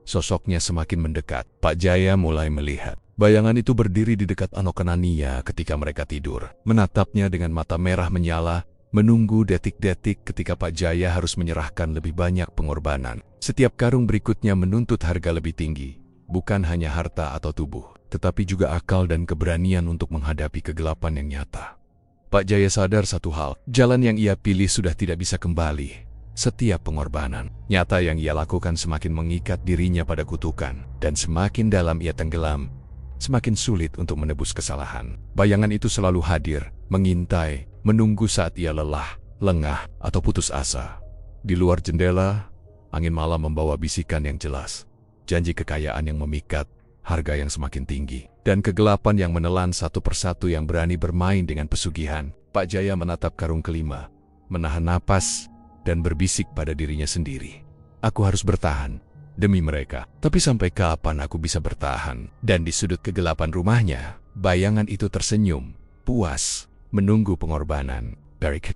Sosoknya semakin mendekat. Pak Jaya mulai melihat. Bayangan itu berdiri di dekat Anokanania ketika mereka tidur. Menatapnya dengan mata merah menyala, menunggu detik-detik ketika Pak Jaya harus menyerahkan lebih banyak pengorbanan. Setiap karung berikutnya menuntut harga lebih tinggi. Bukan hanya harta atau tubuh, tetapi juga akal dan keberanian untuk menghadapi kegelapan yang nyata. Pak Jaya sadar satu hal, jalan yang ia pilih sudah tidak bisa kembali. Setiap pengorbanan nyata yang ia lakukan semakin mengikat dirinya pada kutukan, dan semakin dalam ia tenggelam, semakin sulit untuk menebus kesalahan. Bayangan itu selalu hadir, mengintai, menunggu saat ia lelah, lengah, atau putus asa. Di luar jendela, angin malam membawa bisikan yang jelas. Janji kekayaan yang memikat, harga yang semakin tinggi, dan kegelapan yang menelan satu persatu yang berani bermain dengan pesugihan. Pak Jaya menatap karung kelima, menahan napas, dan berbisik pada dirinya sendiri. Aku harus bertahan, demi mereka. Tapi sampai kapan aku bisa bertahan? Dan di sudut kegelapan rumahnya, bayangan itu tersenyum, puas, menunggu pengorbanan.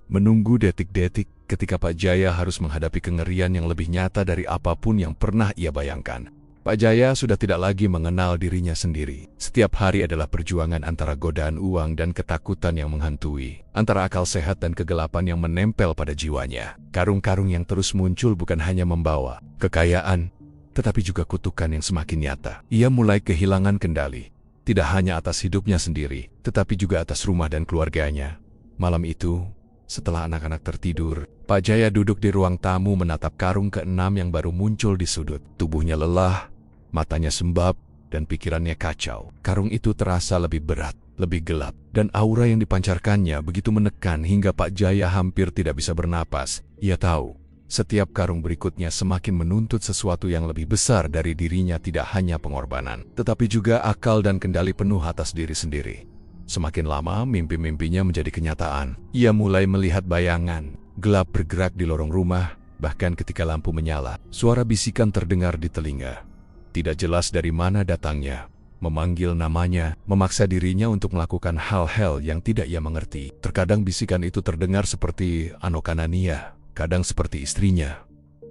Menunggu detik-detik ketika Pak Jaya harus menghadapi kengerian yang lebih nyata dari apapun yang pernah ia bayangkan. Pak Jaya sudah tidak lagi mengenal dirinya sendiri. Setiap hari adalah perjuangan antara godaan uang dan ketakutan yang menghantui, antara akal sehat dan kegelapan yang menempel pada jiwanya. Karung-karung yang terus muncul bukan hanya membawa kekayaan, tetapi juga kutukan yang semakin nyata. Ia mulai kehilangan kendali, tidak hanya atas hidupnya sendiri, tetapi juga atas rumah dan keluarganya. Malam itu, setelah anak-anak tertidur, Pak Jaya duduk di ruang tamu menatap karung keenam yang baru muncul di sudut. Tubuhnya lelah, matanya sembab, dan pikirannya kacau. Karung itu terasa lebih berat, lebih gelap, dan aura yang dipancarkannya begitu menekan hingga Pak Jaya hampir tidak bisa bernapas. Ia tahu, setiap karung berikutnya semakin menuntut sesuatu yang lebih besar dari dirinya, tidak hanya pengorbanan, tetapi juga akal dan kendali penuh atas diri sendiri. Semakin lama, mimpi-mimpinya menjadi kenyataan. Ia mulai melihat bayangan, gelap bergerak di lorong rumah, bahkan ketika lampu menyala, suara bisikan terdengar di telinga. Tidak jelas dari mana datangnya, memanggil namanya, memaksa dirinya untuk melakukan hal-hal yang tidak ia mengerti. Terkadang bisikan itu terdengar seperti Anokanania, kadang seperti istrinya,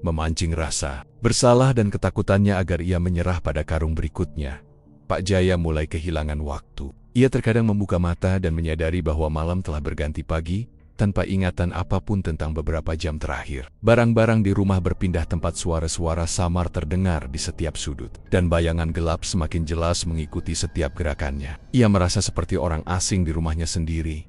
memancing rasa bersalah dan ketakutannya agar ia menyerah pada karung berikutnya. Pak Jaya mulai kehilangan waktu. Ia terkadang membuka mata dan menyadari bahwa malam telah berganti pagi, tanpa ingatan apapun tentang beberapa jam terakhir. Barang-barang di rumah berpindah tempat, suara-suara samar terdengar di setiap sudut, dan bayangan gelap semakin jelas mengikuti setiap gerakannya. Ia merasa seperti orang asing di rumahnya sendiri.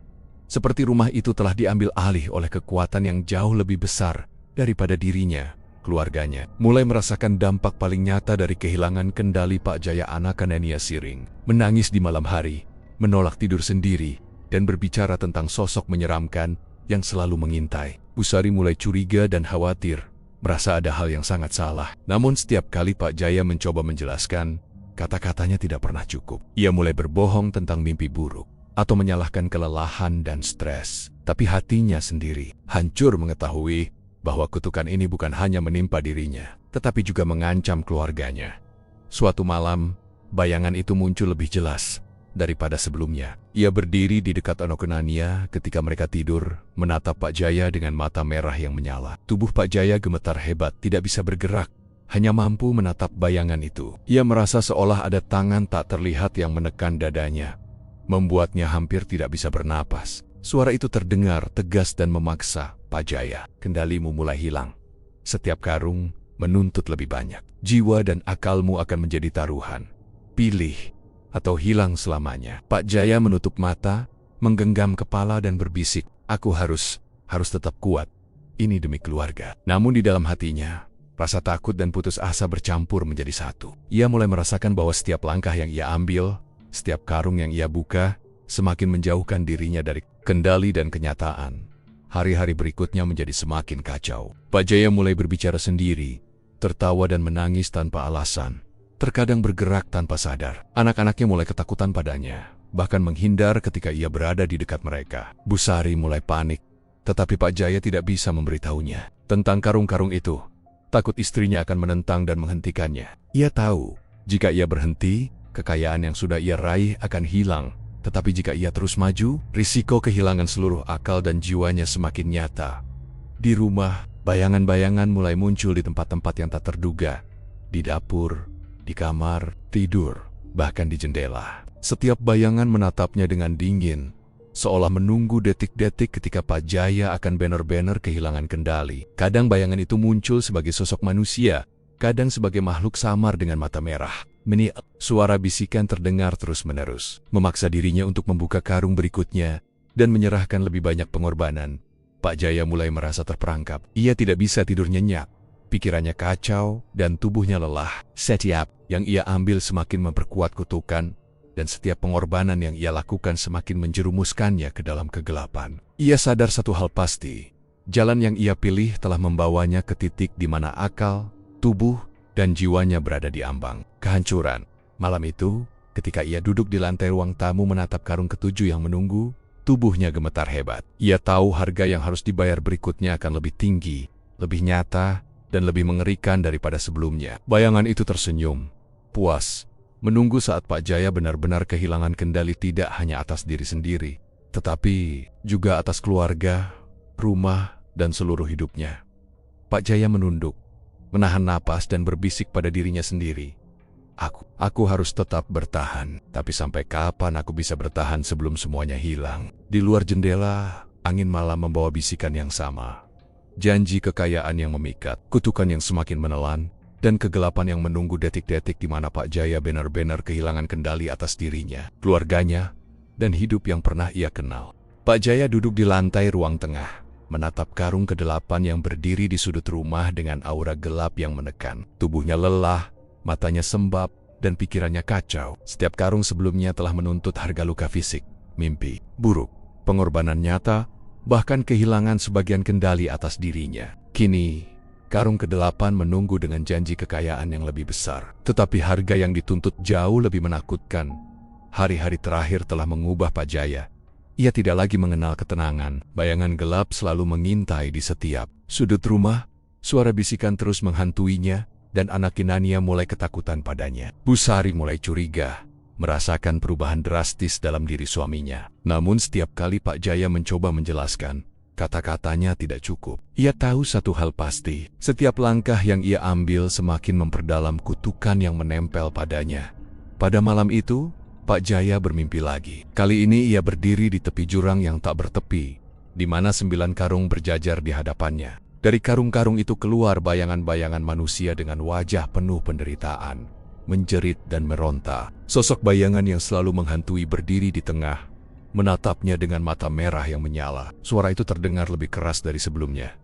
Seperti rumah itu telah diambil alih oleh kekuatan yang jauh lebih besar daripada dirinya. Keluarganya mulai merasakan dampak paling nyata dari kehilangan kendali Pak Jaya. Anokanania Siring menangis di malam hari, menolak tidur sendiri, dan berbicara tentang sosok menyeramkan yang selalu mengintai. Bu Sari mulai curiga dan khawatir, merasa ada hal yang sangat salah. Namun setiap kali Pak Jaya mencoba menjelaskan, kata-katanya tidak pernah cukup. Ia mulai berbohong tentang mimpi buruk, atau menyalahkan kelelahan dan stres. Tapi hatinya sendiri hancur mengetahui bahwa kutukan ini bukan hanya menimpa dirinya, tetapi juga mengancam keluarganya. Suatu malam, bayangan itu muncul lebih jelas daripada sebelumnya. Ia berdiri di dekat Anokenania ketika mereka tidur, menatap Pak Jaya dengan mata merah yang menyala. Tubuh Pak Jaya gemetar hebat, tidak bisa bergerak, hanya mampu menatap bayangan itu. Ia merasa seolah ada tangan tak terlihat yang menekan dadanya, membuatnya hampir tidak bisa bernapas. Suara itu terdengar tegas dan memaksa. Pak Jaya, kendalimu mulai hilang. Setiap karung menuntut lebih banyak. Jiwa dan akalmu akan menjadi taruhan. Pilih atau hilang selamanya. Pak Jaya menutup mata, menggenggam kepala dan berbisik, aku harus tetap kuat. Ini demi keluarga. Namun di dalam hatinya, rasa takut dan putus asa bercampur menjadi satu. Ia mulai merasakan bahwa setiap langkah yang ia ambil, setiap karung yang ia buka, semakin menjauhkan dirinya dari kendali dan kenyataan. Hari-hari berikutnya menjadi semakin kacau. Pak Jaya mulai berbicara sendiri, tertawa dan menangis tanpa alasan. Terkadang bergerak tanpa sadar. Anak-anaknya mulai ketakutan padanya, bahkan menghindar ketika ia berada di dekat mereka. Bu Sari mulai panik, tetapi Pak Jaya tidak bisa memberitahunya tentang karung-karung itu. Takut istrinya akan menentang dan menghentikannya. Ia tahu, jika ia berhenti, kekayaan yang sudah ia raih akan hilang. Tetapi jika ia terus maju, risiko kehilangan seluruh akal dan jiwanya semakin nyata. Di rumah, bayangan-bayangan mulai muncul di tempat-tempat yang tak terduga. Di dapur, di kamar, tidur, bahkan di jendela. Setiap bayangan menatapnya dengan dingin, seolah menunggu detik-detik ketika Pak Jaya akan benar-benar kehilangan kendali. Kadang bayangan itu muncul sebagai sosok manusia, kadang sebagai makhluk samar dengan mata merah. Suara bisikan terdengar terus-menerus, memaksa dirinya untuk membuka karung berikutnya dan menyerahkan lebih banyak pengorbanan. Pak Jaya mulai merasa terperangkap. Ia tidak bisa tidur nyenyak, pikirannya kacau dan tubuhnya lelah. Setiap yang ia ambil semakin memperkuat kutukan, dan setiap pengorbanan yang ia lakukan semakin menjerumuskannya ke dalam kegelapan. Ia sadar satu hal pasti, jalan yang ia pilih telah membawanya ke titik di mana akal, tubuh, dan jiwanya berada di ambang kehancuran. Malam itu, ketika ia duduk di lantai ruang tamu menatap karung ketujuh yang menunggu, tubuhnya gemetar hebat. Ia tahu harga yang harus dibayar berikutnya akan lebih tinggi, lebih nyata, dan lebih mengerikan daripada sebelumnya. Bayangan itu tersenyum, puas, menunggu saat Pak Jaya benar-benar kehilangan kendali tidak hanya atas diri sendiri, tetapi juga atas keluarga, rumah, dan seluruh hidupnya. Pak Jaya menunduk, menahan napas dan berbisik pada dirinya sendiri. Aku harus tetap bertahan. Tapi sampai kapan aku bisa bertahan sebelum semuanya hilang? Di luar jendela, angin malam membawa bisikan yang sama. Janji kekayaan yang memikat, kutukan yang semakin menelan, dan kegelapan yang menunggu detik-detik di mana Pak Jaya benar-benar kehilangan kendali atas dirinya, keluarganya, dan hidup yang pernah ia kenal. Pak Jaya duduk di lantai ruang tengah, menatap karung ke-8 yang berdiri di sudut rumah dengan aura gelap yang menekan. Tubuhnya lelah, matanya sembab, dan pikirannya kacau. Setiap karung sebelumnya telah menuntut harga luka fisik, mimpi buruk, pengorbanan nyata, bahkan kehilangan sebagian kendali atas dirinya. Kini, karung ke-8 menunggu dengan janji kekayaan yang lebih besar. Tetapi harga yang dituntut jauh lebih menakutkan. Hari-hari terakhir telah mengubah Pak Jaya. Ia tidak lagi mengenal ketenangan. Bayangan gelap selalu mengintai di setiap sudut rumah. Suara bisikan terus menghantuinya, dan Anokenania mulai ketakutan padanya. Bu Sari mulai curiga, merasakan perubahan drastis dalam diri suaminya. Namun setiap kali Pak Jaya mencoba menjelaskan, kata-katanya tidak cukup. Ia tahu satu hal pasti, setiap langkah yang ia ambil semakin memperdalam kutukan yang menempel padanya. Pada malam itu, Pak Jaya bermimpi lagi. Kali ini ia berdiri di tepi jurang yang tak bertepi, di mana 9 karung berjajar di hadapannya. Dari karung-karung itu keluar bayangan-bayangan manusia dengan wajah penuh penderitaan, menjerit dan meronta. Sosok bayangan yang selalu menghantui berdiri di tengah, menatapnya dengan mata merah yang menyala. Suara itu terdengar lebih keras dari sebelumnya.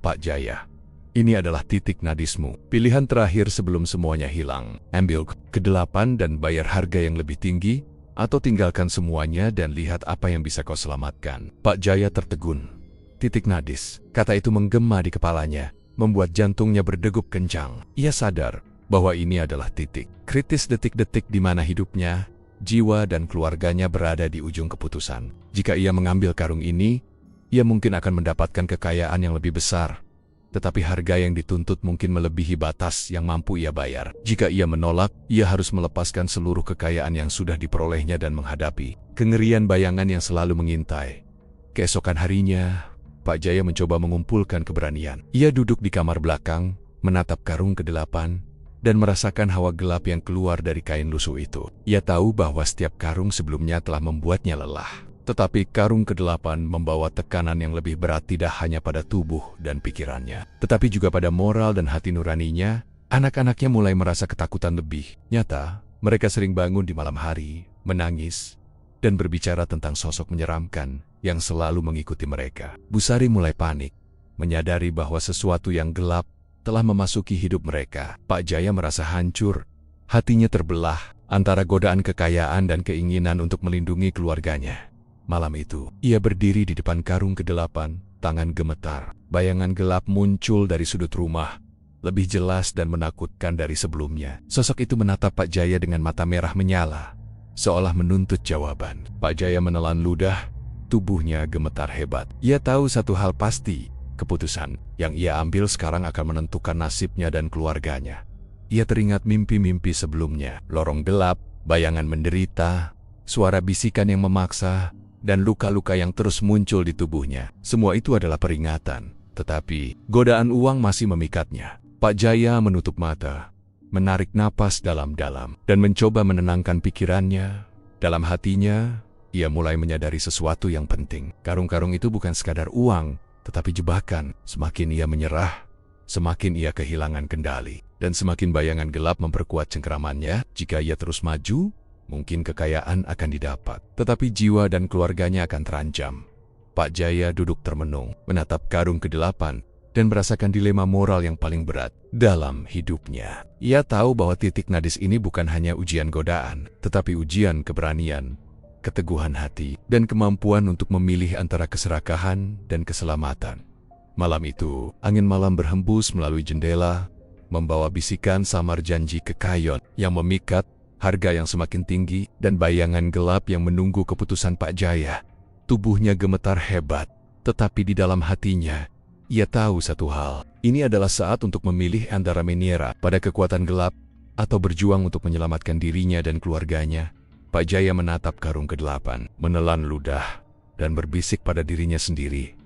Pak Jaya, ini adalah titik nadismu. Pilihan terakhir sebelum semuanya hilang. Ambil ke-8 dan bayar harga yang lebih tinggi, atau tinggalkan semuanya dan lihat apa yang bisa kau selamatkan. Pak Jaya tertegun. Titik nadis. Kata itu menggema di kepalanya, membuat jantungnya berdegup kencang. Ia sadar bahwa ini adalah titik kritis, detik-detik di mana hidupnya, jiwa dan keluarganya berada di ujung keputusan. Jika ia mengambil karung ini, ia mungkin akan mendapatkan kekayaan yang lebih besar. tetapi harga yang dituntut mungkin melebihi batas yang mampu ia bayar. Jika ia menolak, ia harus melepaskan seluruh kekayaan yang sudah diperolehnya dan menghadapi kengerian bayangan yang selalu mengintai. Keesokan harinya, Pak Jaya mencoba mengumpulkan keberanian. Ia duduk di kamar belakang, menatap karung ke-8, dan merasakan hawa gelap yang keluar dari kain lusuh itu. Ia tahu bahwa setiap karung sebelumnya telah membuatnya lelah. Tetapi karung ke-8 membawa tekanan yang lebih berat tidak hanya pada tubuh dan pikirannya, tetapi juga pada moral dan hati nuraninya. Anak-anaknya mulai merasa ketakutan lebih nyata. Mereka sering bangun di malam hari, menangis, dan berbicara tentang sosok menyeramkan yang selalu mengikuti mereka. Bu Sari mulai panik, menyadari bahwa sesuatu yang gelap telah memasuki hidup mereka. Pak Jaya merasa hancur, hatinya terbelah antara godaan kekayaan dan keinginan untuk melindungi keluarganya. Malam itu, ia berdiri di depan karung ke-8, tangan gemetar. Bayangan gelap muncul dari sudut rumah, lebih jelas dan menakutkan dari sebelumnya. Sosok itu menatap Pak Jaya dengan mata merah menyala, seolah menuntut jawaban. Pak Jaya menelan ludah, tubuhnya gemetar hebat. Ia tahu satu hal pasti, keputusan yang ia ambil sekarang akan menentukan nasibnya dan keluarganya. Ia teringat mimpi-mimpi sebelumnya, lorong gelap, bayangan menderita, suara bisikan yang memaksa, dan luka-luka yang terus muncul di tubuhnya. Semua itu adalah peringatan, tetapi godaan uang masih memikatnya. Pak Jaya menutup mata, menarik napas dalam-dalam, dan mencoba menenangkan pikirannya. Dalam hatinya, ia mulai menyadari sesuatu yang penting. Karung-karung itu bukan sekadar uang, tetapi jebakan. Semakin ia menyerah, semakin ia kehilangan kendali, dan semakin bayangan gelap memperkuat cengkeramannya. Jika ia terus maju, mungkin kekayaan akan didapat, tetapi jiwa dan keluarganya akan terancam. Pak Jaya duduk termenung, menatap karung ke-8, dan merasakan dilema moral yang paling berat dalam hidupnya. Ia tahu bahwa titik nadis ini bukan hanya ujian godaan, tetapi ujian keberanian, keteguhan hati, dan kemampuan untuk memilih antara keserakahan dan keselamatan. Malam itu, angin malam berhembus melalui jendela, membawa bisikan samar janji kekayon yang memikat, harga yang semakin tinggi, dan bayangan gelap yang menunggu keputusan Pak Jaya. Tubuhnya gemetar hebat, tetapi di dalam hatinya, ia tahu satu hal. Ini adalah saat untuk memilih antara menyerah pada kekuatan gelap, atau berjuang untuk menyelamatkan dirinya dan keluarganya. Pak Jaya menatap karung ke-8, menelan ludah, dan berbisik pada dirinya sendiri.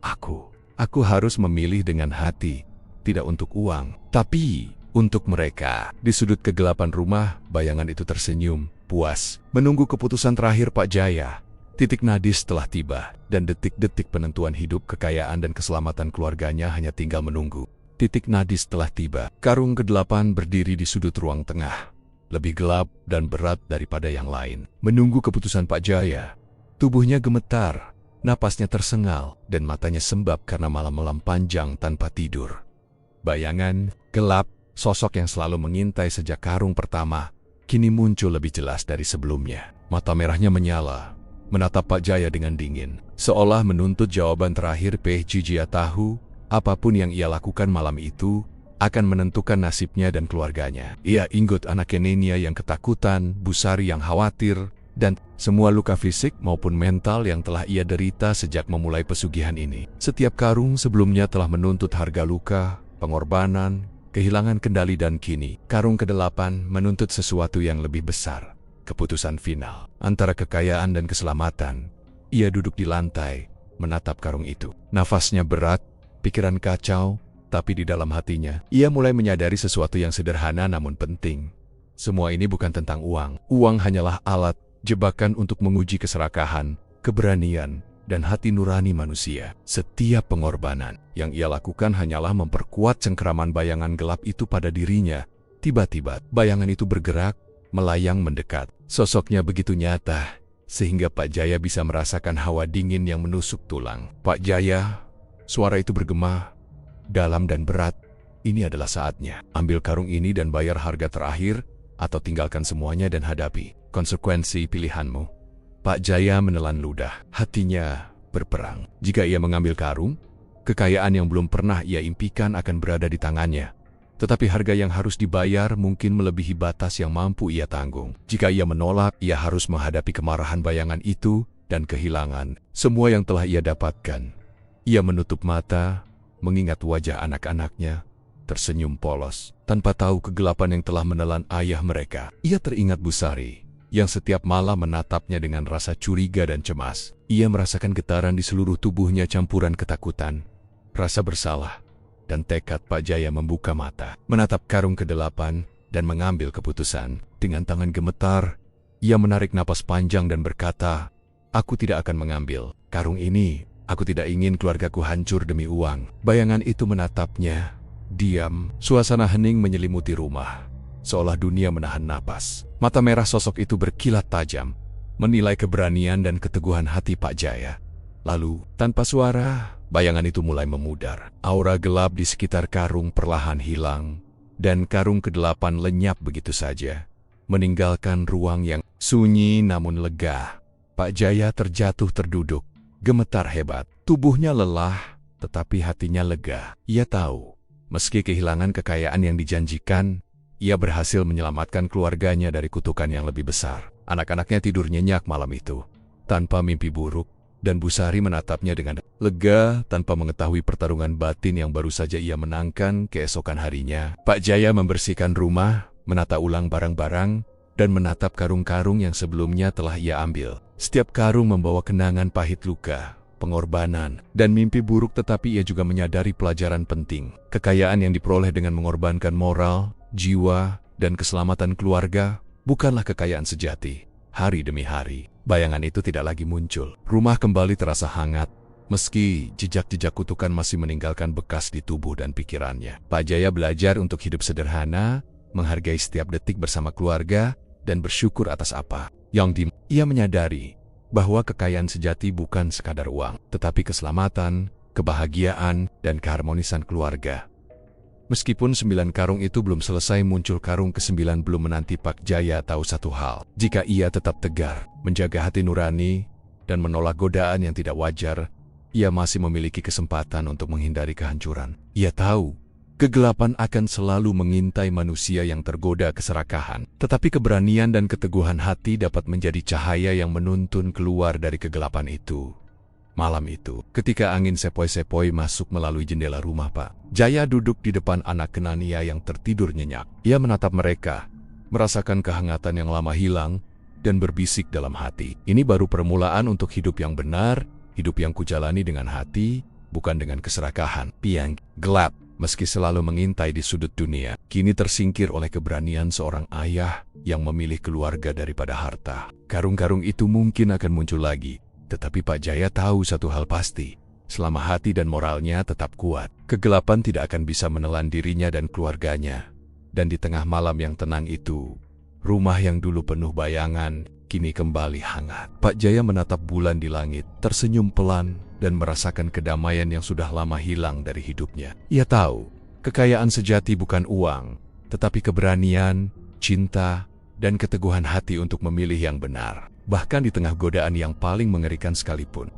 Aku harus memilih dengan hati, tidak untuk uang, tapi untuk mereka. Di sudut kegelapan rumah, bayangan itu tersenyum, puas, menunggu keputusan terakhir Pak Jaya. Titik nadis telah tiba, dan detik-detik penentuan hidup, kekayaan, dan keselamatan keluarganya hanya tinggal menunggu. Titik nadis telah tiba. Karung ke-8 berdiri di sudut ruang tengah, lebih gelap dan berat daripada yang lain. Menunggu keputusan Pak Jaya. Tubuhnya gemetar, napasnya tersengal, dan matanya sembab karena malam-malam panjang tanpa tidur. Bayangan gelap, sosok yang selalu mengintai sejak karung pertama, kini muncul lebih jelas dari sebelumnya. Mata merahnya menyala, menatap Pak Jaya dengan dingin, seolah menuntut jawaban terakhir. Jia tahu, apapun yang ia lakukan malam itu akan menentukan nasibnya dan keluarganya. Ia ingat anak Nenia yang ketakutan, Bu Sari yang khawatir, dan semua luka fisik maupun mental yang telah ia derita sejak memulai pesugihan ini. Setiap karung sebelumnya telah menuntut harga luka, pengorbanan, kehilangan kendali, dan kini karung ke-8 menuntut sesuatu yang lebih besar. Keputusan final antara kekayaan dan keselamatan. Ia duduk di lantai, menatap karung itu. Nafasnya berat, pikiran kacau, tapi di dalam hatinya, ia mulai menyadari sesuatu yang sederhana namun penting. Semua ini bukan tentang uang. Uang hanyalah alat, jebakan untuk menguji keserakahan, keberanian, dan hati nurani manusia. Setiap pengorbanan yang ia lakukan hanyalah memperkuat cengkeraman bayangan gelap itu pada dirinya. Tiba-tiba, bayangan itu bergerak, melayang mendekat. Sosoknya begitu nyata, sehingga Pak Jaya bisa merasakan hawa dingin yang menusuk tulang. Pak Jaya, suara itu bergema, dalam dan berat. Ini adalah saatnya. Ambil karung ini dan bayar harga terakhir, atau tinggalkan semuanya dan hadapi konsekuensi pilihanmu. Pak Jaya menelan ludah, hatinya berperang. Jika ia mengambil karung, kekayaan yang belum pernah ia impikan akan berada di tangannya. Tetapi harga yang harus dibayar mungkin melebihi batas yang mampu ia tanggung. Jika ia menolak, ia harus menghadapi kemarahan bayangan itu dan kehilangan semua yang telah ia dapatkan. Ia menutup mata, mengingat wajah anak-anaknya, tersenyum polos, tanpa tahu kegelapan yang telah menelan ayah mereka. Ia teringat Busari, yang setiap malam menatapnya dengan rasa curiga dan cemas. Ia merasakan getaran di seluruh tubuhnya campuran ketakutan, rasa bersalah, dan tekad Pak Jaya membuka mata, menatap karung ke-8, dan mengambil keputusan. Dengan tangan gemetar, ia menarik napas panjang dan berkata, "Aku tidak akan mengambil karung ini. Aku tidak ingin keluargaku hancur demi uang." Bayangan itu menatapnya, diam. Suasana hening menyelimuti rumah, seolah dunia menahan napas. Mata merah sosok itu berkilat tajam, menilai keberanian dan keteguhan hati Pak Jaya. Lalu, tanpa suara, bayangan itu mulai memudar. Aura gelap di sekitar karung perlahan hilang, dan karung ke-8 lenyap begitu saja, meninggalkan ruang yang sunyi namun lega. Pak Jaya terjatuh terduduk, gemetar hebat. Tubuhnya lelah, tetapi hatinya lega. Ia tahu, meski kehilangan kekayaan yang dijanjikan, ia berhasil menyelamatkan keluarganya dari kutukan yang lebih besar. Anak-anaknya tidur nyenyak malam itu, tanpa mimpi buruk, dan Busari menatapnya dengan lega tanpa mengetahui pertarungan batin yang baru saja ia menangkan keesokan harinya. Pak Jaya membersihkan rumah, menata ulang barang-barang, dan menatap karung-karung yang sebelumnya telah ia ambil. Setiap karung membawa kenangan pahit luka, pengorbanan, dan mimpi buruk, tetapi ia juga menyadari pelajaran penting. Kekayaan yang diperoleh dengan mengorbankan moral, jiwa, dan keselamatan keluarga bukanlah kekayaan sejati. Hari demi hari, bayangan itu tidak lagi muncul. Rumah kembali terasa hangat, meski jejak-jejak kutukan masih meninggalkan bekas di tubuh dan pikirannya. Pak Jaya belajar untuk hidup sederhana, menghargai setiap detik bersama keluarga, dan bersyukur atas apa yang ia menyadari bahwa kekayaan sejati bukan sekadar uang, tetapi keselamatan, kebahagiaan, dan keharmonisan keluarga. Meskipun 9 karung itu belum selesai, muncul karung ke-9 belum menanti. Pak Jaya tahu satu hal, jika ia tetap tegar, menjaga hati nurani, dan menolak godaan yang tidak wajar, ia masih memiliki kesempatan untuk menghindari kehancuran. Ia tahu, kegelapan akan selalu mengintai manusia yang tergoda keserakahan, tetapi keberanian dan keteguhan hati dapat menjadi cahaya yang menuntun keluar dari kegelapan itu. Malam itu, ketika angin sepoi-sepoi masuk melalui jendela rumah Pak Jaya duduk di depan anak Kenania yang tertidur nyenyak. Ia menatap mereka, merasakan kehangatan yang lama hilang, dan berbisik dalam hati, "Ini baru permulaan untuk hidup yang benar, hidup yang kujalani dengan hati, bukan dengan keserakahan." Piang gelap, meski selalu mengintai di sudut dunia, kini tersingkir oleh keberanian seorang ayah yang memilih keluarga daripada harta. Karung-karung itu mungkin akan muncul lagi, tetapi Pak Jaya tahu satu hal pasti, selama hati dan moralnya tetap kuat, kegelapan tidak akan bisa menelan dirinya dan keluarganya. Dan di tengah malam yang tenang itu, rumah yang dulu penuh bayangan, kini kembali hangat. Pak Jaya menatap bulan di langit, tersenyum pelan, dan merasakan kedamaian yang sudah lama hilang dari hidupnya. Ia tahu, kekayaan sejati bukan uang, tetapi keberanian, cinta, dan keteguhan hati untuk memilih yang benar. Bahkan di tengah godaan yang paling mengerikan sekalipun,